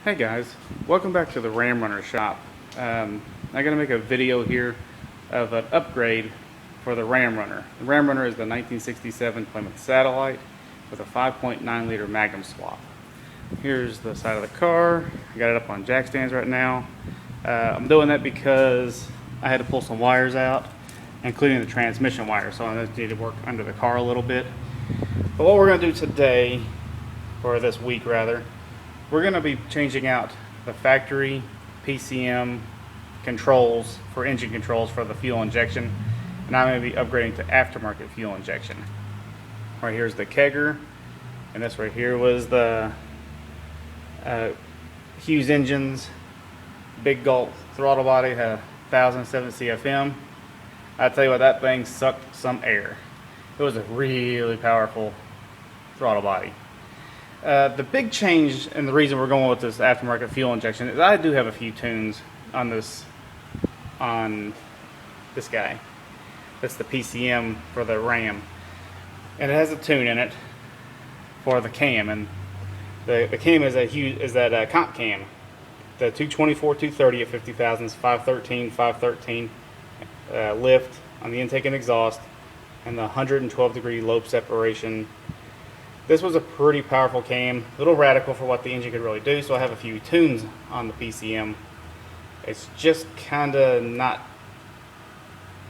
Hey guys, welcome back to the Ram Runner shop. I'm going to make a video here of an upgrade for the Ram Runner. The Ram Runner is the 1967 Plymouth Satellite with a 5.9 liter magnum swap. Here's the side of the car. I got it up on jack stands right now. I'm doing that because I had to pull some wires out, including the transmission wire, so I need to work under the car a little bit. But what we're going to do today, or this week rather, we're going to be changing out the factory PCM controls for engine controls for the fuel injection, and I'm going to be upgrading to aftermarket fuel injection. Right here's the kegger, and this right here was the Hughes engines, big gulp throttle body, had 1007 CFM. I tell you what, that thing sucked some air. It was a really powerful throttle body. The big change, and the reason we're going with this aftermarket fuel injection, is I do have a few tunes on this guy. That's the PCM for the Ram, and it has a tune in it for the cam, and the cam is that comp cam, the 224 230 at 50 thousandths, 513 lift on the intake and exhaust, and the 112 degree lobe separation. This was a pretty powerful cam, a little radical for what the engine could really do, so I have a few tunes on the PCM. It's just kind of not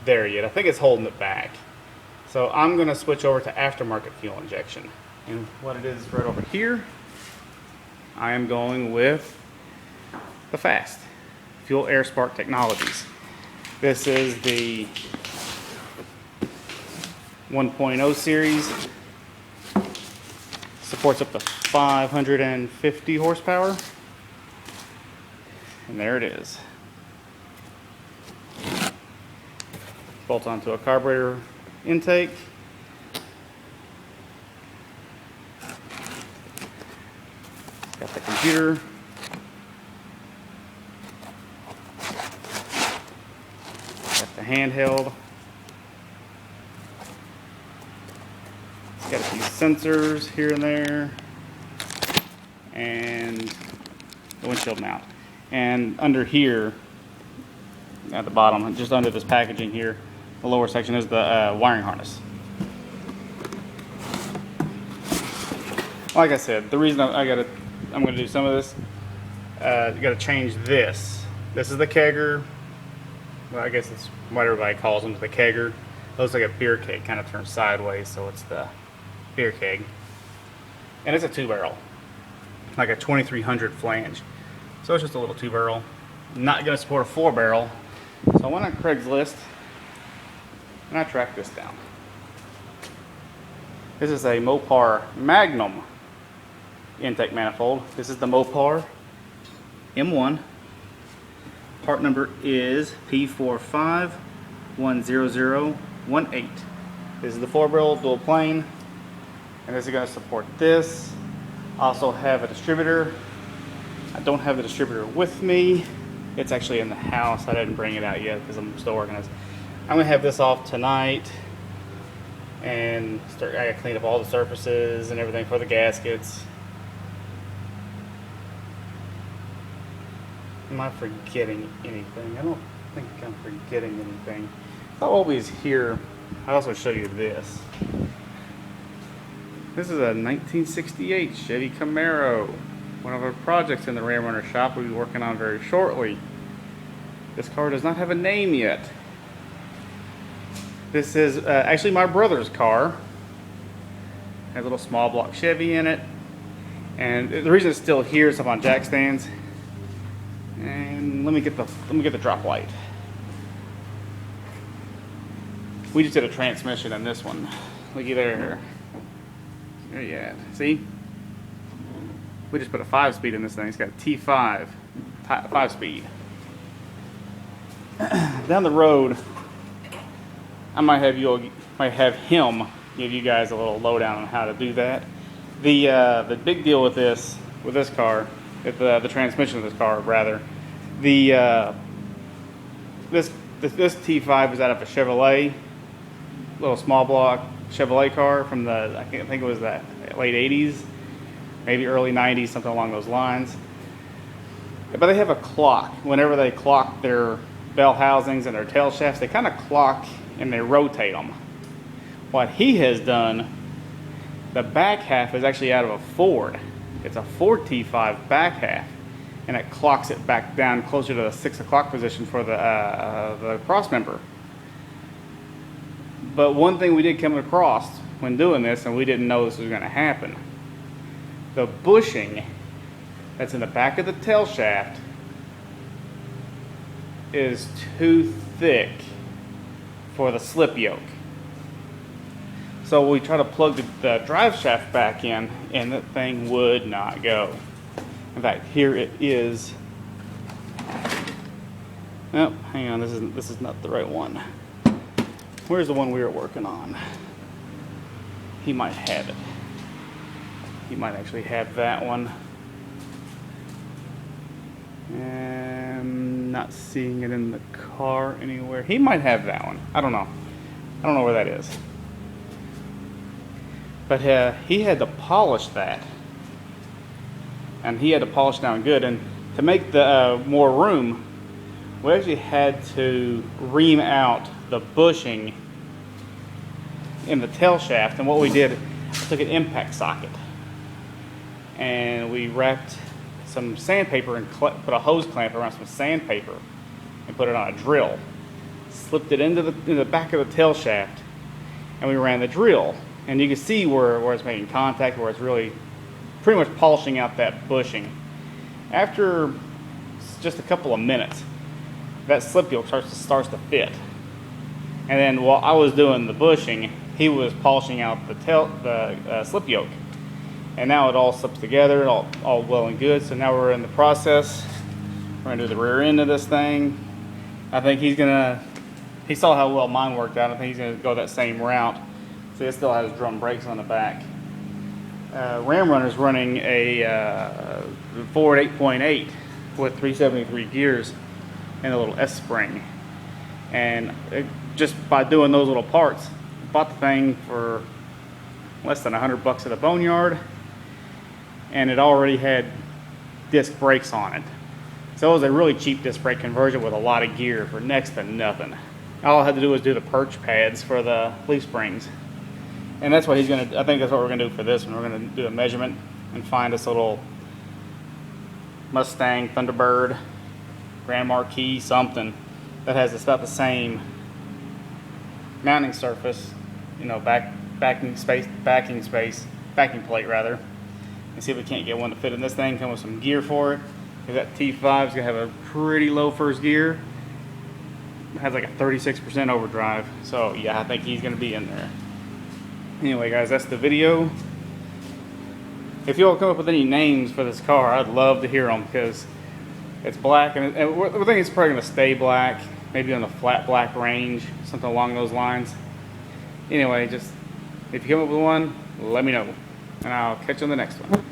there yet. I think it's holding it back. So I'm going to switch over to aftermarket fuel injection. And what it is right over here, I am going with the FAST Fuel Air Spark Technologies. This is the 1.0 series. Supports up to 550 horsepower, and there it is. Bolts onto a carburetor intake. Got the computer. Got the handheld. Got a few sensors here and there, and the windshield mount. And under here, at the bottom, just under this packaging here, the lower section is the wiring harness. Like I said, the reason I'm going to do some of this, you got to change this. This is the kegger. Well, I guess it's what everybody calls them, the kegger. It looks like a beer keg, kind of turns sideways, so it's the beer keg, and it's a 2-barrel, like a 2300 flange, so it's just a little 2-barrel. Not going to support a 4-barrel, so I went on Craigslist and I tracked this down. This is a Mopar Magnum intake manifold. This is the Mopar M1. Part number is P45100018. This is the 4-barrel dual plane. And this is going to support this. I also have a distributor. I don't have the distributor with me. It's actually in the house. I didn't bring it out yet because I'm still organized. I'm going to have this off tonight and I got to clean up all the surfaces and everything for the gaskets. Am I forgetting anything? I don't think I'm forgetting anything. While we're here, I'll also show you this. This is a 1968 Chevy Camaro, one of our projects in the Ram Runner shop we'll be working on very shortly. This car does not have a name yet. This is actually my brother's car. Has a little small block Chevy in it, and the reason it's still here is up on jack stands. And let me get the drop light. We just did a transmission in this one. Looky there. There you at. See? We just put a 5-speed in this thing. It's got a T5 5-speed. Down the road, I might have him give you guys a little lowdown on how to do that. The big deal with this car, the transmission of this car rather, this T5 is out of a Chevrolet, little small block Chevrolet car from the, I think it was the late 80s, maybe early 90s, something along those lines. But they have a clock. Whenever they clock their bell housings and their tail shafts, they kind of clock and they rotate them. What he has done, the back half is actually out of a Ford. It's a Ford T5 back half, and it clocks it back down closer to the 6 o'clock position for the cross member. But one thing we did come across when doing this, and we didn't know this was going to happen, the bushing that's in the back of the tail shaft is too thick for the slip yoke. So we try to plug the drive shaft back in, and that thing would not go. In fact, here it is. Oh, hang on, this is not the right one. Where's the one we were working on? He might have it. He might actually have that one. And not seeing it in the car anywhere. He might have that one. I don't know. I don't know where that is. But he had to polish that. And he had to polish down good. And to make the more room, we actually had to ream out the bushing in the tail shaft. And what we did, I took an impact socket and we wrapped some sandpaper and put a hose clamp around some sandpaper and put it on a drill. Slipped it into the back of the tail shaft, and we ran the drill. And you can see where it's making contact, where it's really pretty much polishing out that bushing. After just a couple of minutes, that slip yoke starts to fit. And then while I was doing the bushing, he was polishing out the slip yoke. And now it all slips together, all well and good. So now we're in the process. We're gonna do the rear end of this thing. I think he saw how well mine worked out. I think he's gonna go that same route. See, it still has drum brakes on the back. Ram Runner's running a Ford 8.8 with 373 gears and a little S-spring. And just by doing those little parts, bought the thing for less than $100 at the boneyard, and it already had disc brakes on it. So it was a really cheap disc brake conversion with a lot of gear for next to nothing. All I had to do was do the perch pads for the leaf springs. And that's what I think that's what we're gonna do for this one. We're gonna do a measurement and find this little Mustang, Thunderbird, Grand Marquis, something that has about the same mounting surface, you know, backing plate rather, and see if we can't get one to fit in this thing. Come with some gear for it, because that T5 is gonna have a pretty low first gear. It has like a 36% overdrive, so yeah, I think he's gonna be in there. Anyway, guys, that's the video. If you all come up with any names for this car, I'd love to hear them, because it's black, and we think it's probably gonna stay black, maybe on the flat black range, something along those lines. Anyway, just if you come up with one, let me know, and I'll catch you on the next one.